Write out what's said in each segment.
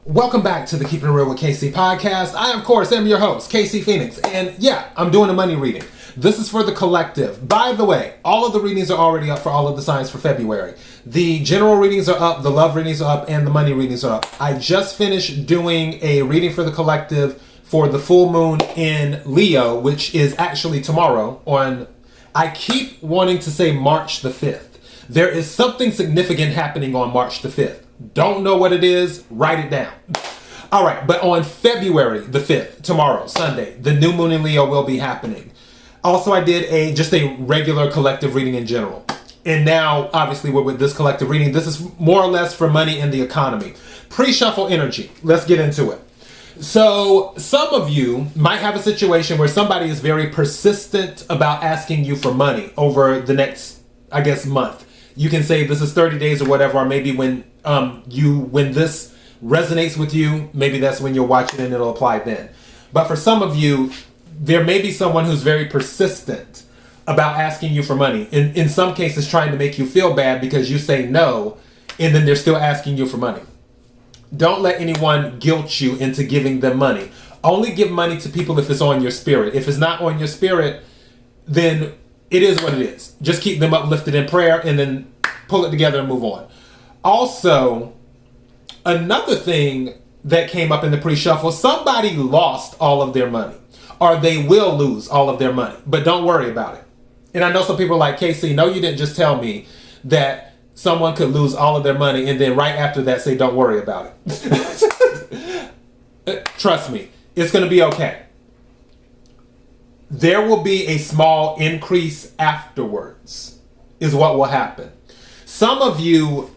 Welcome back to the Keeping It Real with KC podcast. I, of course, am your host, KC Phoenix. And yeah, I'm doing a money reading. This is for the collective. By the way, all of the readings are already up for all of the signs for February. The general readings are up, the love readings are up, and the money readings are up. I just finished doing a reading for the collective for the full moon in Leo, which is actually tomorrow on, I keep wanting to say March the 5th. There is something significant happening on March the 5th. Don't know what it is, write it down. All right, but on February the 5th, tomorrow, Sunday, the new moon in Leo will be happening. Also, I did just a regular collective reading in general. And now, obviously, we're with this collective reading. This is more or less for money and the economy. Pre-shuffle energy. Let's get into it. So, some of you might have a situation where somebody is very persistent about asking you for money over the next, I guess, month. You can say this is 30 days or whatever, or maybe when this resonates with you, maybe that's when you'll watch it and it'll apply then. But for some of you, there may be someone who's very persistent about asking you for money. In some cases, trying to make you feel bad because you say no, and then they're still asking you for money. Don't let anyone guilt you into giving them money. Only give money to people if it's on your spirit. If it's not on your spirit, then it is what it is. Just keep them uplifted in prayer and then pull it together and move on. Also, another thing that came up in the pre-shuffle, somebody lost all of their money, or they will lose all of their money, but don't worry about it. And I know some people are like, KC, no, you didn't just tell me that someone could lose all of their money and then right after that say, don't worry about it. Trust me, it's going to be okay. There will be a small increase afterwards, is what will happen. Some of you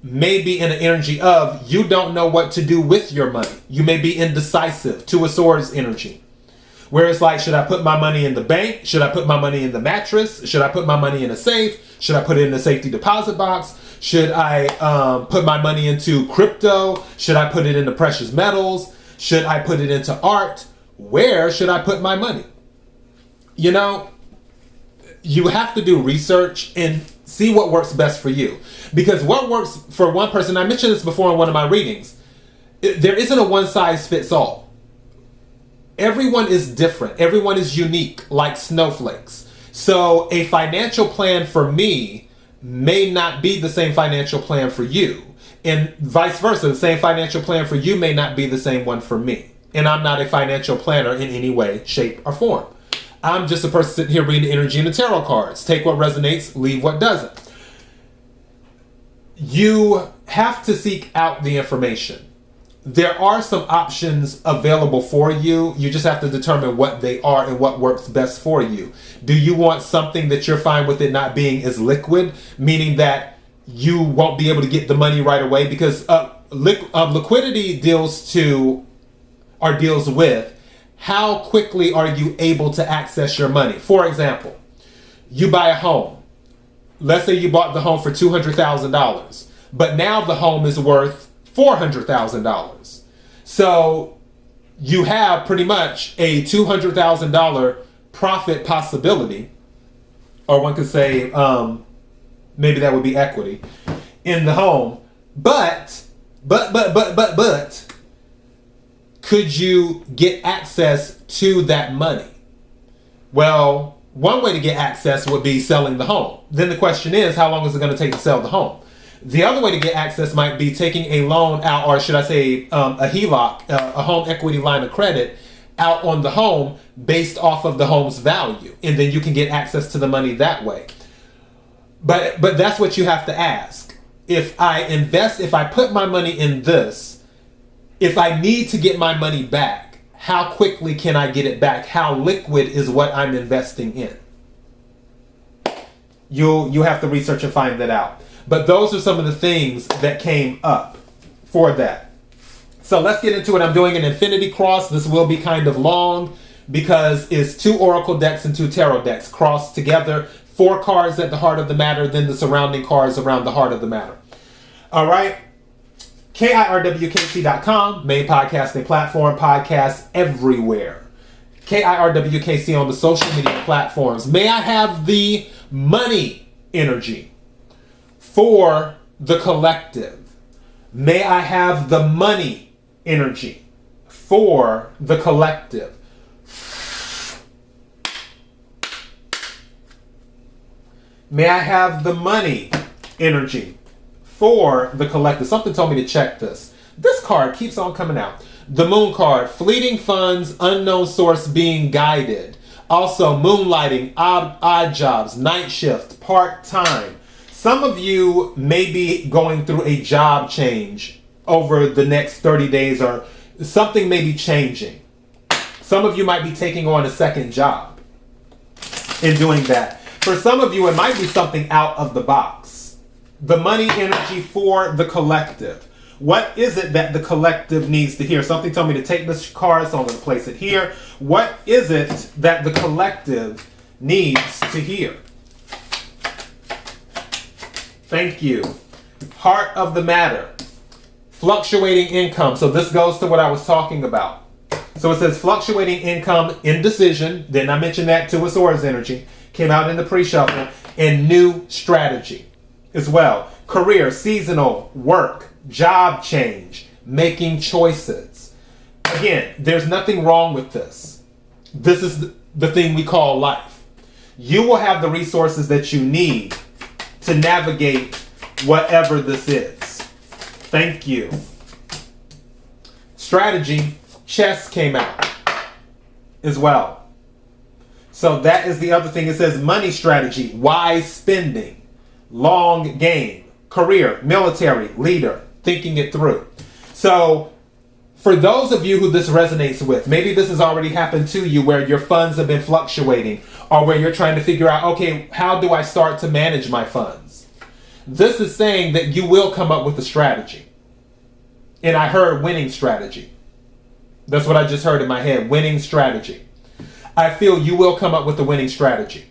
may be in an energy of you don't know what to do with your money. You may be indecisive, Two of Swords energy, where it's like, should I put my money in the bank? Should I put my money in the mattress? Should I put my money in a safe? Should I put it in a safety deposit box? Should I put my money into crypto? Should I put it into precious metals? Should I put it into art? Where should I put my money? You know, you have to do research and see what works best for you. Because what works for one person, I mentioned this before in one of my readings, there isn't a one size fits all. Everyone is different. Everyone is unique, like snowflakes. So a financial plan for me may not be the same financial plan for you. And vice versa, the same financial plan for you may not be the same one for me. And I'm not a financial planner in any way, shape, or form. I'm just a person sitting here reading the energy and the tarot cards. Take what resonates, leave what doesn't. You have to seek out the information. There are some options available for you. You just have to determine what they are and what works best for you. Do you want something that you're fine with it not being as liquid, meaning that you won't be able to get the money right away? Because liquidity deals with how quickly are you able to access your money. For example, you buy a home. Let's say you bought the home for $200,000, but now the home is worth $400,000. So you have pretty much a $200,000 profit possibility, or one could say maybe that would be equity in the home. But could you get access to that money? Well, one way to get access would be selling the home. Then the question is, how long is it going to take to sell the home? The other way to get access might be taking a loan out, or should I say a HELOC, a home equity line of credit, out on the home based off of the home's value. And then you can get access to the money that way. But that's what you have to ask. If I put my money in this, if I need to get my money back, how quickly can I get it back? How liquid is what I'm investing in? You have to research and find that out. But those are some of the things that came up for that. So let's get into it. I'm doing an infinity cross. This will be kind of long because it's 2 oracle decks and 2 tarot decks crossed together. 4 cards at the heart of the matter, then the surrounding cards around the heart of the matter. All right. KIRWKC.com, main podcasting platform, podcasts everywhere. KIRWKC on the social media platforms. May I have the money energy for the collective? May I have the money energy for the collective. May I have the money energy for the collective? Something told me to check this. This card keeps on coming out. The moon card, fleeting funds, unknown source being guided. Also, moonlighting, odd jobs, night shift, part-time. Some of you may be going through a job change over the next 30 days, or something may be changing. Some of you might be taking on a second job in doing that. For some of you, it might be something out of the box. The money energy for the collective. What is it that the collective needs to hear? Something told me to take this card, so I'm going to place it here. What is it that the collective needs to hear? Thank you. Heart of the matter. Fluctuating income. So this goes to what I was talking about. So it says fluctuating income, indecision. Didn't I mention that too? It's Swords energy. Came out in the pre-shuffle. And new strategy as well. Career, seasonal, work, job change, making choices. Again, there's nothing wrong with this. This is the thing we call life. You will have the resources that you need to navigate whatever this is. Thank you. Strategy, chess came out as well. So that is the other thing. It says money strategy, wise spending, long game, career, military, leader, thinking it through. So for those of you who this resonates with, maybe this has already happened to you where your funds have been fluctuating, or where you're trying to figure out, okay, how do I start to manage my funds? This is saying that you will come up with a strategy. And I heard winning strategy. That's what I just heard in my head, winning strategy. I feel you will come up with a winning strategy.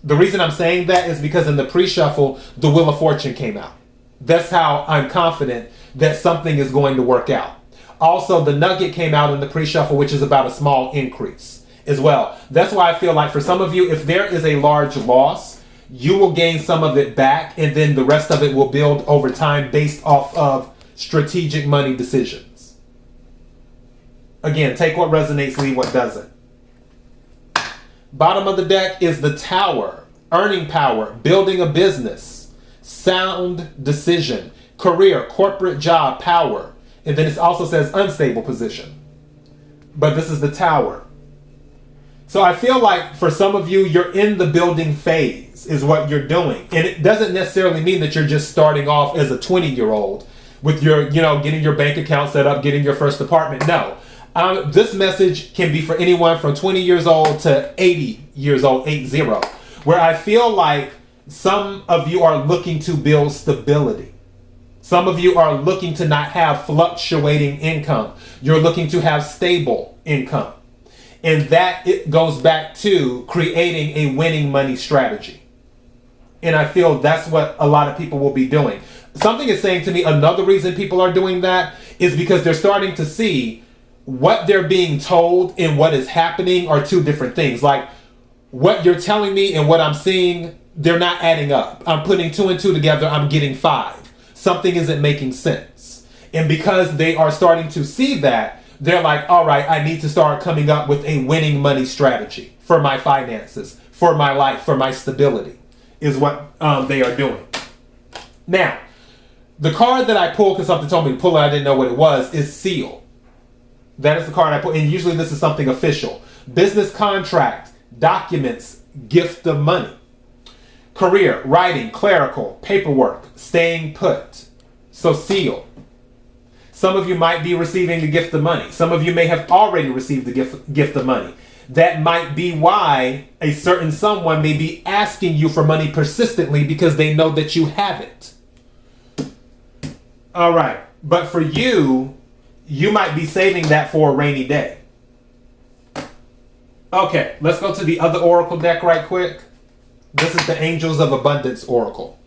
The reason I'm saying that is because in the pre-shuffle, the Wheel of Fortune came out. That's how I'm confident that something is going to work out. Also, the Nugget came out in the pre-shuffle, which is about a small increase as well. That's why I feel like for some of you, if there is a large loss, you will gain some of it back, and then the rest of it will build over time based off of strategic money decisions. Again, take what resonates, leave what doesn't. Bottom of the deck is the Tower, earning power, building a business, sound decision, career, corporate job, power. And then it also says unstable position. But this is the Tower. So I feel like for some of you, you're in the building phase is what you're doing. And it doesn't necessarily mean that you're just starting off as a 20-year-old with your, getting your bank account set up, getting your first apartment. No. This message can be for anyone from 20 years old to 80 years old, 80, where I feel like some of you are looking to build stability. Some of you are looking to not have fluctuating income. You're looking to have stable income. And that it goes back to creating a winning money strategy. And I feel that's what a lot of people will be doing. Something is saying to me another reason people are doing that is because they're starting to see what they're being told and what is happening are two different things. Like what you're telling me and what I'm seeing, they're not adding up. I'm putting 2 and 2 together, I'm getting 5. Something isn't making sense. And because they are starting to see that, they're like, all right, I need to start coming up with a winning money strategy for my finances, for my life, for my stability, is what they are doing. Now, the card that I pulled, because something told me to pull it, I didn't know what it was, is Seal. That is the card I put, and usually this is something official. Business contract, documents, gift of money. Career, writing, clerical, paperwork, staying put. So Seal. Some of you might be receiving the gift of money. Some of you may have already received the gift of money. That might be why a certain someone may be asking you for money persistently, because they know that you have it. All right. But for you, you might be saving that for a rainy day. Okay, let's go to the other oracle deck right quick. This is the Angels of Abundance Oracle.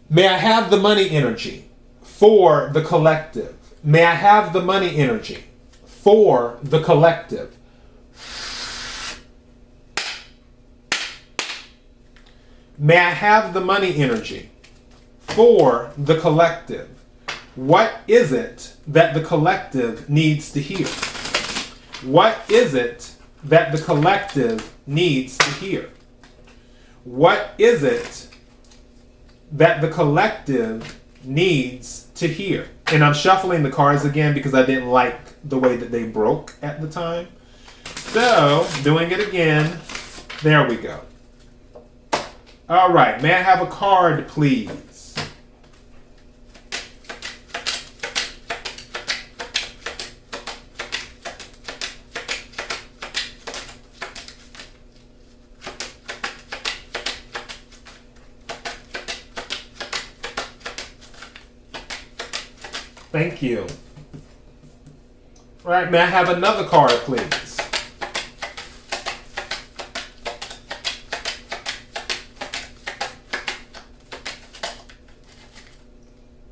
May I have the money energy for the collective. May I have the money energy for the collective. May I have the money energy for the collective. What is it that the collective needs to hear? What is it that the collective needs to hear? What is it that the collective needs to hear? And I'm shuffling the cards again because I didn't like the way that they broke at the time. So, doing it again. There we go. All right, may I have a card, please? Thank you. All right, may I have another card, please?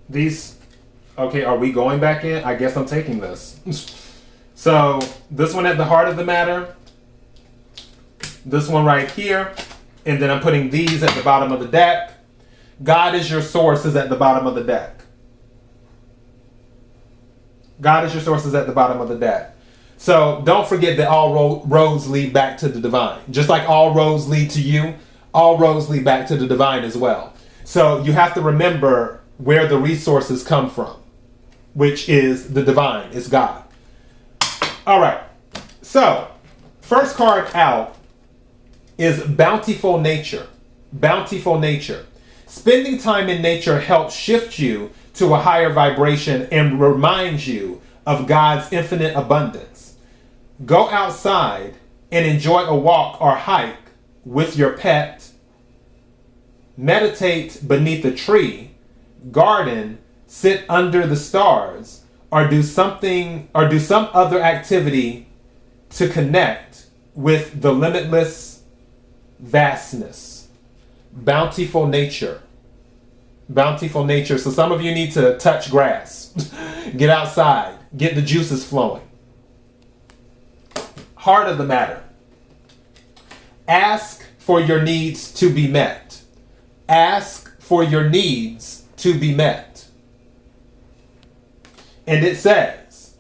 These, okay, are we going back in? I guess I'm taking this. So, this one at the heart of the matter, this one right here, and then I'm putting these at the bottom of the deck. God is your source is at the bottom of the deck. God is your source is at the bottom of the deck. So don't forget that all roads lead back to the divine. Just like all roads lead to you, all roads lead back to the divine as well. So you have to remember where the resources come from, which is the divine, is God. All right. So first card out is Bountiful Nature. Bountiful Nature. Spending time in nature helps shift you to a higher vibration and reminds you of God's infinite abundance. Go outside and enjoy a walk or hike with your pet. Meditate beneath a tree, garden, sit under the stars, or do some other activity to connect with the limitless vastness. Bountiful nature. Bountiful nature. So some of you need to touch grass. Get outside. Get the juices flowing. Heart of the matter. Ask for your needs to be met. Ask for your needs to be met. And it says,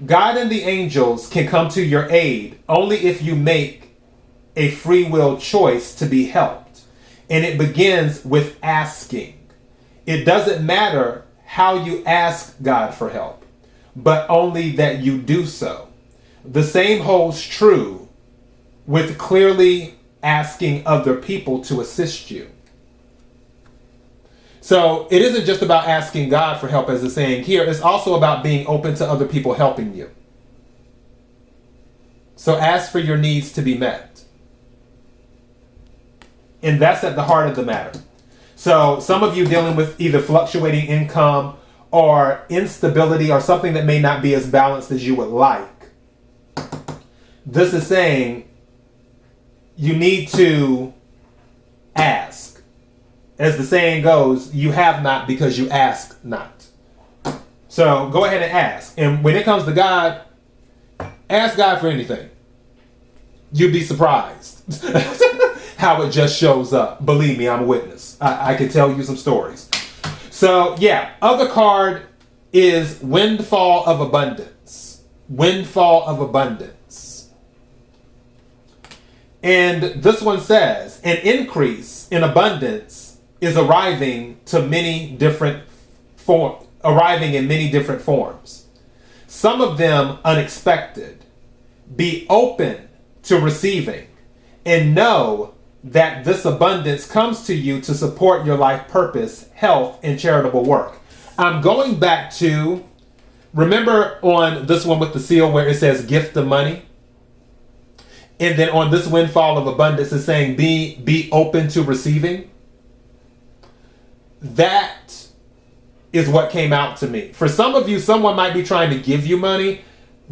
God and the angels can come to your aid only if you make a free will choice to be helped. And it begins with asking. It doesn't matter how you ask God for help, but only that you do so. The same holds true with clearly asking other people to assist you. So it isn't just about asking God for help, as it's saying here. It's also about being open to other people helping you. So ask for your needs to be met. And that's at the heart of the matter. So some of you dealing with either fluctuating income or instability or something that may not be as balanced as you would like. This is saying you need to ask. As the saying goes, you have not because you ask not. So go ahead and ask. And when it comes to God, ask God for anything. You'd be surprised how it just shows up. Believe me, I'm a witness. I can tell you some stories. So yeah, other card is Windfall of Abundance. Windfall of Abundance. And this one says, an increase in abundance is arriving in many different forms. Some of them unexpected. Be open to receiving and know that this abundance comes to you to support your life purpose, health, and charitable work. I'm going back to, remember on this one with the seal where it says gift of money? And then on this windfall of abundance it's saying be open to receiving. That is what came out to me. For some of you, someone might be trying to give you money.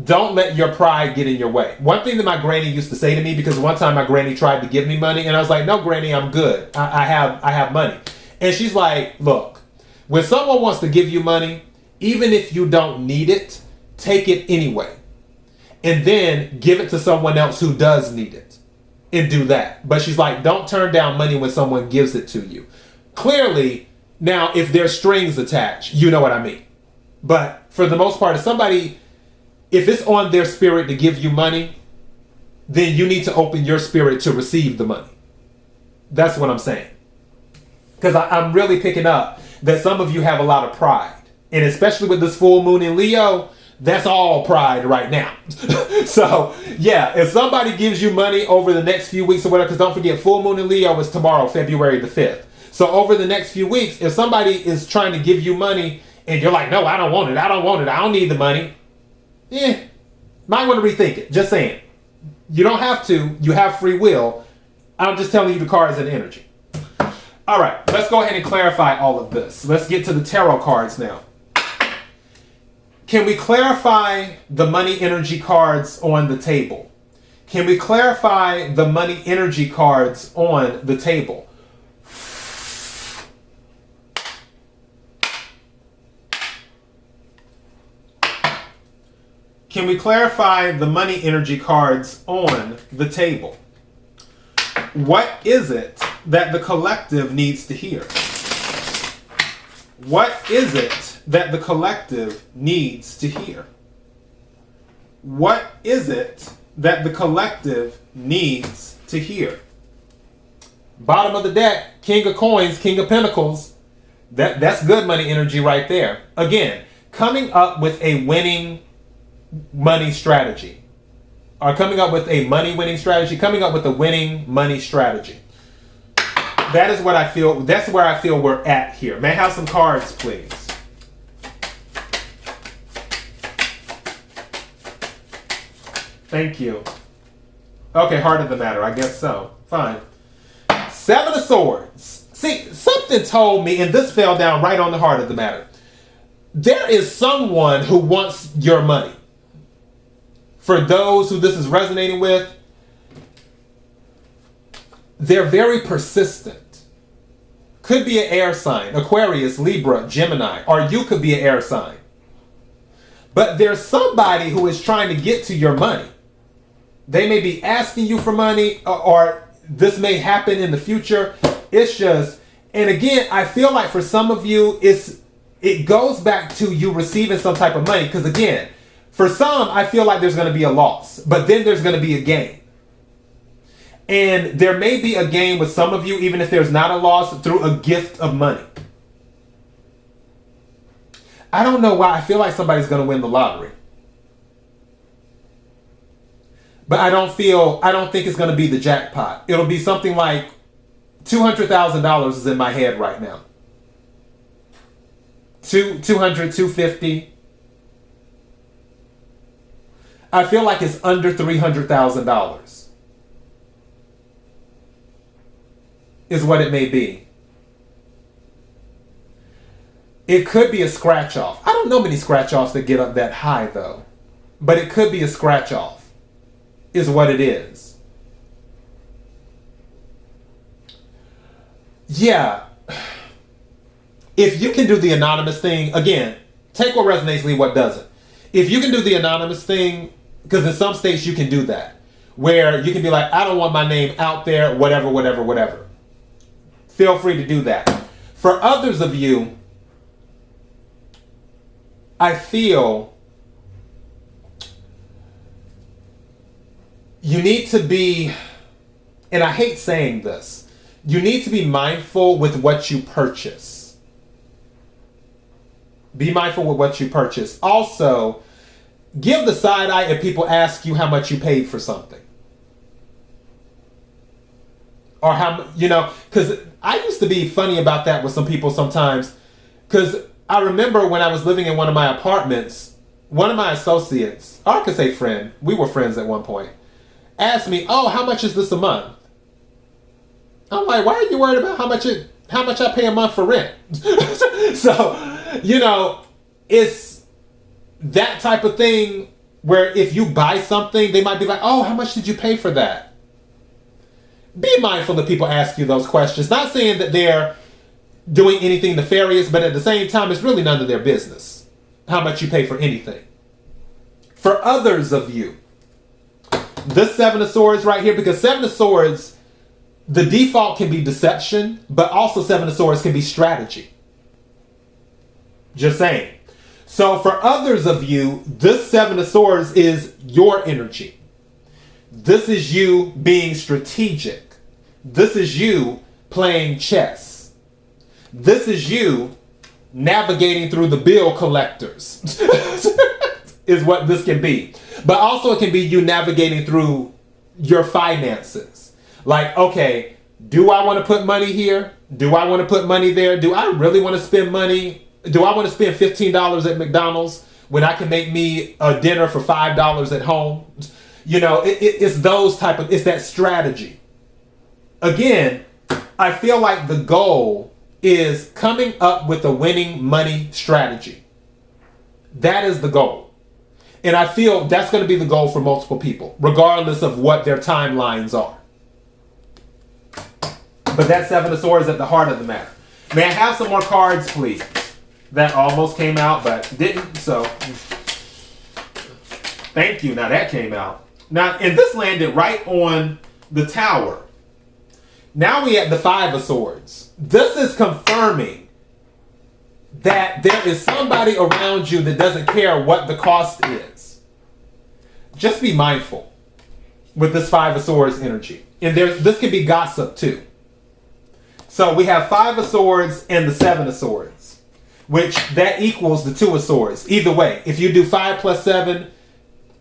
Don't let your pride get in your way. One thing that my granny used to say to me, because one time my granny tried to give me money and I was like, no, granny, I'm good. I have money. And she's like, look, when someone wants to give you money, even if you don't need it, take it anyway. And then give it to someone else who does need it and do that. But she's like, don't turn down money when someone gives it to you. Clearly, now, if there's strings attached, you know what I mean. But for the most part, if it's on their spirit to give you money, then you need to open your spirit to receive the money. That's what I'm saying. Because I'm really picking up that some of you have a lot of pride. And especially with this full moon in Leo, that's all pride right now. So, yeah, if somebody gives you money over the next few weeks or whatever, because don't forget, full moon in Leo is tomorrow, February the 5th. So over the next few weeks, if somebody is trying to give you money and you're like, no, I don't want it, I don't need the money, might want to rethink it. Just saying. You don't have to. You have free will. I'm just telling you the cards and the energy. All right, let's go ahead and clarify all of this. Let's get to the tarot cards now. Can we clarify the money energy cards on the table? Can we clarify the money energy cards on the table? Can we clarify the money energy cards on the table? What is it that the collective needs to hear? What is it that the collective needs to hear? What is it that the collective needs to hear? Bottom of the deck, King of Coins, King of Pentacles. That's good money energy right there. Again, coming up with a winning money strategy, or coming up with a money winning strategy, coming up with a winning money strategy. That is what I feel. That's where I feel we're at here. May I have some cards, please? Thank you. Okay, heart of the matter. I guess so. Fine. Seven of Swords. See, something told me, and this fell down right on the heart of the matter. There is someone who wants your money. For those who this is resonating with, they're very persistent. Could be an air sign, Aquarius, Libra, Gemini, or you could be an air sign. But there's somebody who is trying to get to your money. They may be asking you for money, or this may happen in the future. It's just, and again, I feel like for some of you, it goes back to you receiving some type of money. Because again, for some, I feel like there's going to be a loss, but then there's going to be a gain. And there may be a gain with some of you, even if there's not a loss, through a gift of money. I don't know why I feel like somebody's going to win the lottery. But I don't think it's going to be the jackpot. It'll be something like $200,000 is in my head right now. 250. I feel like it's under $300,000 is what it may be. It could be a scratch off. I don't know many scratch offs that get up that high though, but it could be a scratch off is what it is. Yeah. If you can do the anonymous thing, again, take what resonates, leave what doesn't. If you can do the anonymous thing, because in some states you can do that, where you can be like, I don't want my name out there, whatever. Feel free to do that. For others of you, I feel you need to be, and I hate saying this, you need to be mindful with what you purchase. Be mindful with what you purchase. Also, give the side eye if people ask you how much you paid for something. Or how, because I used to be funny about that with some people sometimes. Because I remember when I was living in one of my apartments, one of my associates, or I could say friend, we were friends at one point, asked me, oh, how much is this a month? I'm like, why are you worried about how much I pay a month for rent? So, it's that type of thing where if you buy something, they might be like, oh, how much did you pay for that? Be mindful that people ask you those questions. Not saying that they're doing anything nefarious, but at the same time, it's really none of their business how much you pay for anything. For others of you, this Seven of Swords right here, because Seven of Swords, the default can be deception, but also Seven of Swords can be strategy. Just saying. So for others of you, this Seven of Swords is your energy. This is you being strategic. This is you playing chess. This is you navigating through the bill collectors is what this can be. But also it can be you navigating through your finances. Like, okay, do I want to put money here? Do I want to put money there? Do I really want to spend money? Do I want to spend $15 at McDonald's when I can make me a dinner for $5 at home? You know, it's those type of, it's that strategy. Again, I feel like the goal is coming up with a winning money strategy. That is the goal. And I feel that's going to be the goal for multiple people, regardless of what their timelines are. But that Seven of Swords is at the heart of the matter. May I have some more cards, please? That almost came out, but didn't, so. Thank you. Now that came out. Now, and this landed right on the Tower. Now we have the Five of Swords. This is confirming that there is somebody around you that doesn't care what the cost is. Just be mindful with this Five of Swords energy. And this could be gossip too. So we have Five of Swords and the Seven of Swords, which that equals the Two of Swords. Either way, if you do 5 plus 7,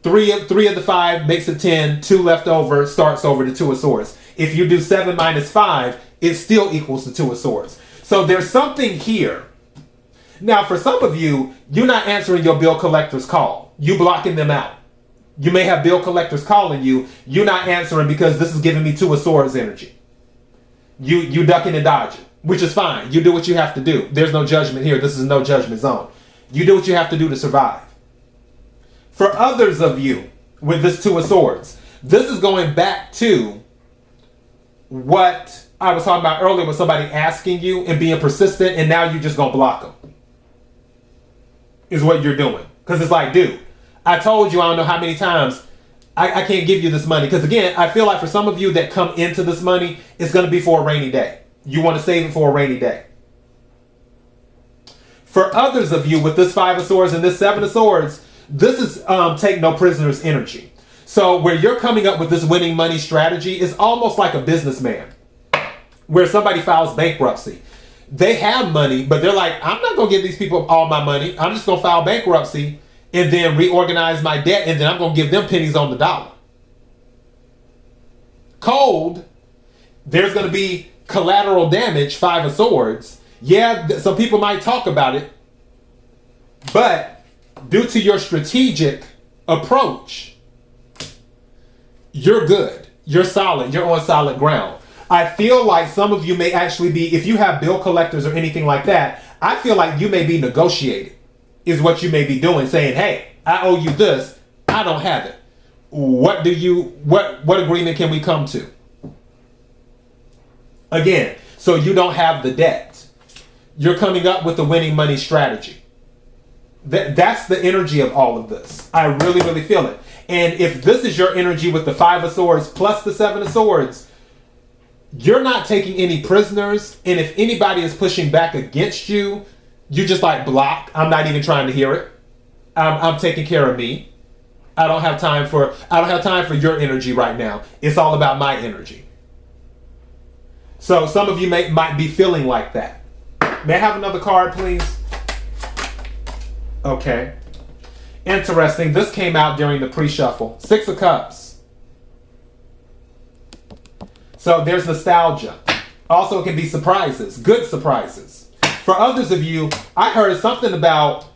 three of the 5 makes it 10, 2 left over starts over the Two of Swords. If you do 7 minus 5, it still equals the Two of Swords. So there's something here. Now, for some of you, you're not answering your bill collector's call. You blocking them out. You may have bill collectors calling you. You're not answering because this is giving me Two of Swords energy. You ducking and dodging, which is fine. You do what you have to do. There's no judgment here. This is no judgment zone. You do what you have to do to survive. For others of you, with this Two of Swords, this is going back to what I was talking about earlier with somebody asking you and being persistent, and now you're just going to block them. Is what you're doing. Because it's like, dude, I told you I don't know how many times I can't give you this money. Because again, I feel like for some of you that come into this money, it's going to be for a rainy day. You want to save it for a rainy day. For others of you with this Five of Swords and this Seven of Swords, this is take no prisoners energy. So where you're coming up with this winning money strategy is almost like a businessman. Where somebody files bankruptcy. They have money, but they're like, I'm not going to give these people all my money. I'm just going to file bankruptcy and then reorganize my debt, and then I'm going to give them pennies on the dollar. Cold, there's going to be collateral damage, Five of Swords. Yeah, some people might talk about it, but due to your strategic approach, you're good. You're solid. You're on solid ground. I feel like some of you may actually be, if you have bill collectors or anything like that, I feel like you may be negotiating, is what you may be doing, saying, hey, I owe you this, I don't have it. What agreement can we come to? Again, so you don't have the debt. You're coming up with a winning money strategy. That's the energy of all of this. I really, really feel it. And if this is your energy with the Five of Swords plus the Seven of Swords, you're not taking any prisoners. And if anybody is pushing back against you, you just like block. I'm not even trying to hear it. I'm taking care of me. I don't have time for your energy right now. It's all about my energy. So some of you might be feeling like that. May I have another card, please? Okay. Interesting. This came out during the pre-shuffle. Six of Cups. So there's nostalgia. Also, it can be surprises. Good surprises. For others of you, I heard something about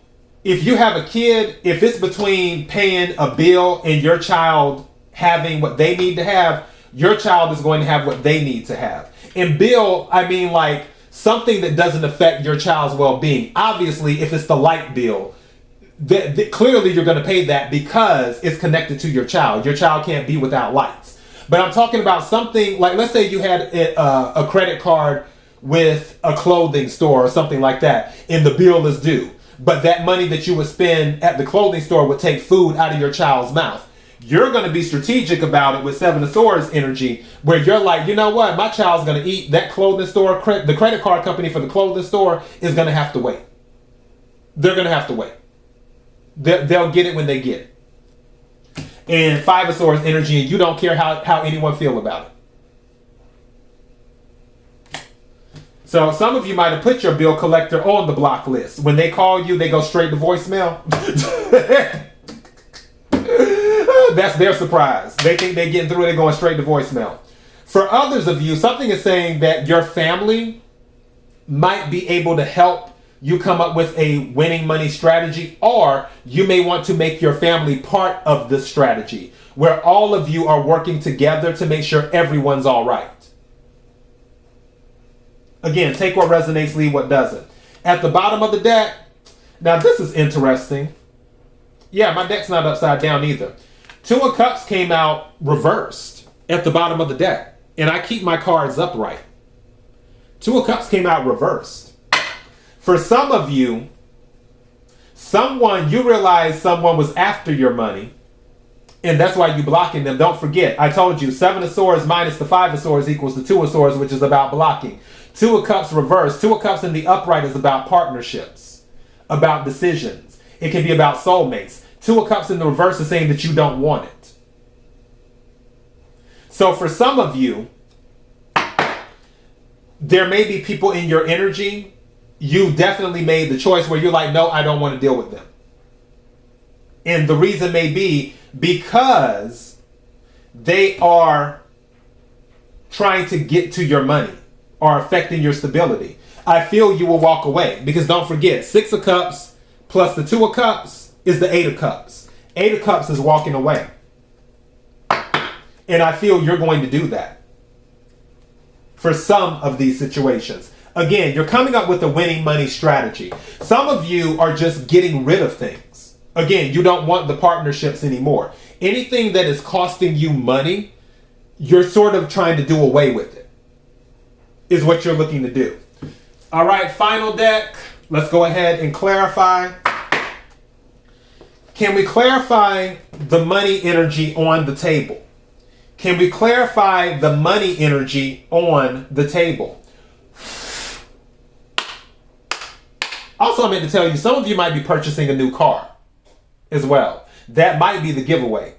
if you have a kid, if it's between paying a bill and your child having what they need to have, your child is going to have what they need to have. And bill, I mean like something that doesn't affect your child's well-being. Obviously, if it's the light bill, clearly you're going to pay that because it's connected to your child. Your child can't be without lights. But I'm talking about something like, let's say you had a credit card with a clothing store or something like that, and the bill is due. But that money that you would spend at the clothing store would take food out of your child's mouth. You're going to be strategic about it with Seven of Swords energy, where you're like, you know what? My child's going to eat. That clothing store, the credit card company for the clothing store is going to have to wait. They're going to have to wait. They'll get it when they get it. And Five of Swords energy, and you don't care how anyone feel about it. So some of you might have put your bill collector on the block list. When they call you, they go straight to voicemail. That's their surprise. They think they're getting through, they're going straight to voicemail. For others of you, something is saying that your family might be able to help you come up with a winning money strategy, or you may want to make your family part of this strategy where all of you are working together to make sure everyone's all right. Again, take what resonates, leave what doesn't. At the bottom of the deck, now this is interesting. Yeah, my deck's not upside down either. Two of Cups came out reversed at the bottom of the deck, and I keep my cards upright. Two of Cups came out reversed. For some of you, you realize someone was after your money, and that's why you're blocking them. Don't forget, I told you, Seven of Swords minus the Five of Swords equals the Two of Swords, which is about blocking. Two of Cups reversed. Two of Cups in the upright is about partnerships, about decisions. It can be about soulmates. Two of Cups in the reverse is saying that you don't want it. So for some of you, there may be people in your energy. You definitely made the choice where you're like, no, I don't want to deal with them. And the reason may be because they are trying to get to your money or affecting your stability. I feel you will walk away, because don't forget, Six of Cups plus the Two of Cups is the Eight of Cups. Eight of Cups is walking away. And I feel you're going to do that for some of these situations. Again, you're coming up with a winning money strategy. Some of you are just getting rid of things. Again, you don't want the partnerships anymore. Anything that is costing you money, you're sort of trying to do away with it, is what you're looking to do. All right, final deck. Let's go ahead and clarify. Can we clarify the money energy on the table? Can we clarify the money energy on the table? Also, I meant to tell you, some of you might be purchasing a new car as well. That might be the giveaway.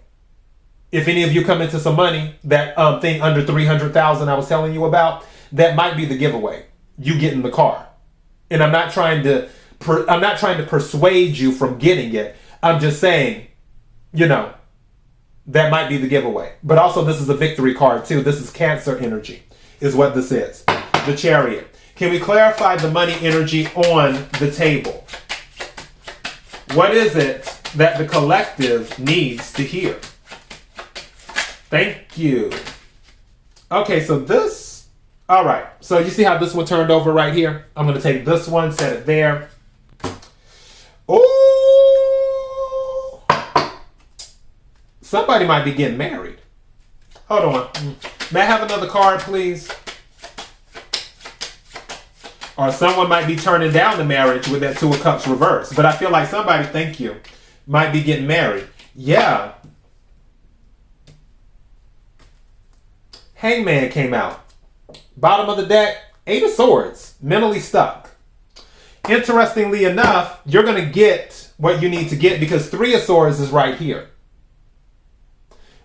If any of you come into some money, that thing under $300,000 I was telling you about, that might be the giveaway. You getting the car. And I'm not trying to persuade you from getting it. I'm just saying, that might be the giveaway. But also, this is a victory card too. This is Cancer energy, is what this is. The Chariot. Can we clarify the money energy on the table? What is it that the collective needs to hear? Thank you. Okay, so this, all right. So you see how this one turned over right here? I'm going to take this one, set it there. Oh, somebody might be getting married. Hold on. May I have another card, please? Or someone might be turning down the marriage with that Two of Cups reverse. But I feel like somebody, thank you, might be getting married. Yeah. Hangman came out. Bottom of the deck, Eight of Swords, mentally stuck. Interestingly enough, you're going to get what you need to get because Three of Swords is right here.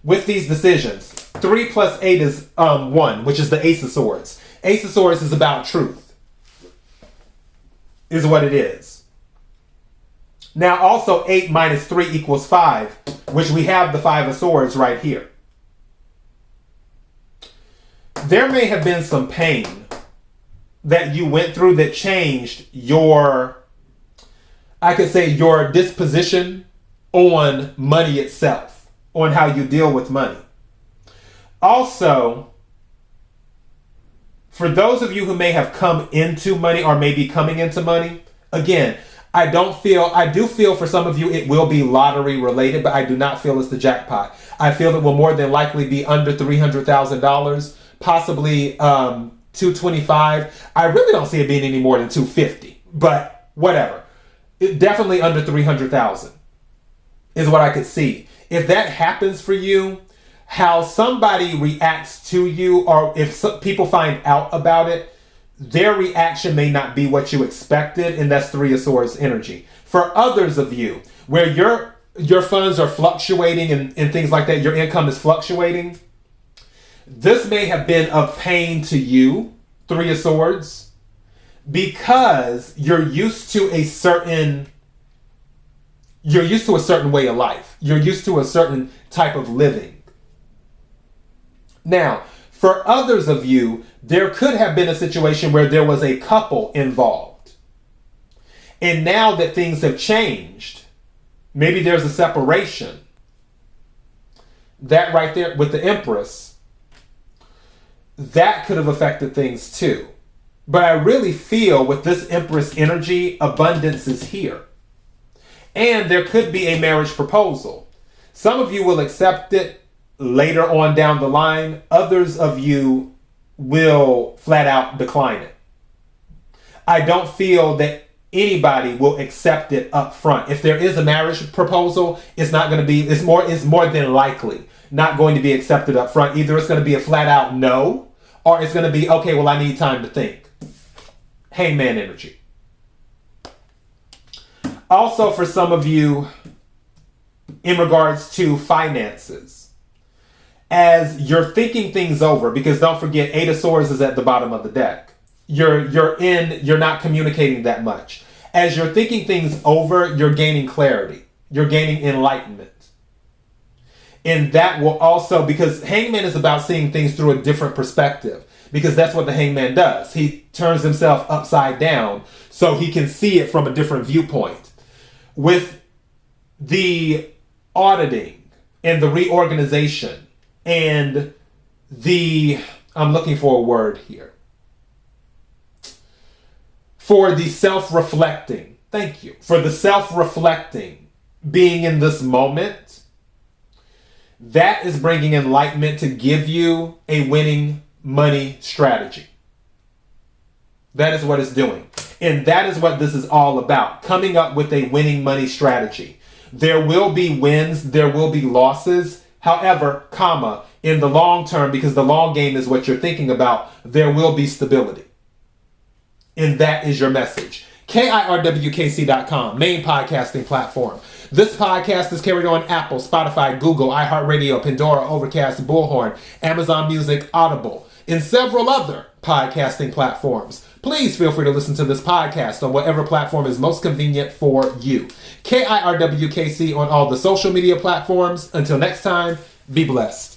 With these decisions, 3 plus 8 is 1, which is the Ace of Swords. Ace of Swords is about truth. Is what it is. Now also 8 minus 3 equals 5, which we have the Five of Swords right here. There may have been some pain that you went through that changed your, I could say, your disposition on money itself, on how you deal with money. Also, for those of you who may have come into money or may be coming into money, again, I do feel for some of you it will be lottery related, but I do not feel it's the jackpot. I feel it will more than likely be under $300,000, possibly $225,000. I really don't see it being any more than $250,000, but whatever. It definitely under $300,000 is what I could see. If that happens for you, how somebody reacts to you, or if people find out about it, their reaction may not be what you expected, and that's Three of Swords energy. For others of you, where your funds are fluctuating and things like that, your income is fluctuating, this may have been of pain to you, Three of Swords, because you're used to a certain way of life. You're used to a certain type of living. Now, for others of you, there could have been a situation where there was a couple involved. And now that things have changed, maybe there's a separation. That right there with the Empress, that could have affected things too. But I really feel with this Empress energy, abundance is here. And there could be a marriage proposal. Some of you will accept it later on down the line. Others of you will flat out decline it. I don't feel that anybody will accept it up front. If there is a marriage proposal, it's not going to be, it's more than likely not going to be accepted up front. Either it's going to be a flat out no, or it's going to be, okay, well, I need time to think. Hangman energy. Also, for some of you, in regards to finances, as you're thinking things over, because don't forget, Eight of Swords is at the bottom of the deck. You're not communicating that much. As you're thinking things over, you're gaining clarity. You're gaining enlightenment. And that will also, because Hangman is about seeing things through a different perspective, because that's what the Hangman does. He turns himself upside down so he can see it from a different viewpoint. With the auditing and the reorganization and I'm looking for a word here. For the self-reflecting, thank you. For the self-reflecting, being in this moment, that is bringing enlightenment to give you a winning money strategy. That is what it's doing. And that is what this is all about. Coming up with a winning money strategy. There will be wins. There will be losses. However, in the long term, because the long game is what you're thinking about, there will be stability. And that is your message. KIRWKC.com, main podcasting platform. This podcast is carried on Apple, Spotify, Google, iHeartRadio, Pandora, Overcast, Bullhorn, Amazon Music, Audible, and several other podcasting platforms. Please feel free to listen to this podcast on whatever platform is most convenient for you. KIRWKC on all the social media platforms. Until next time, be blessed.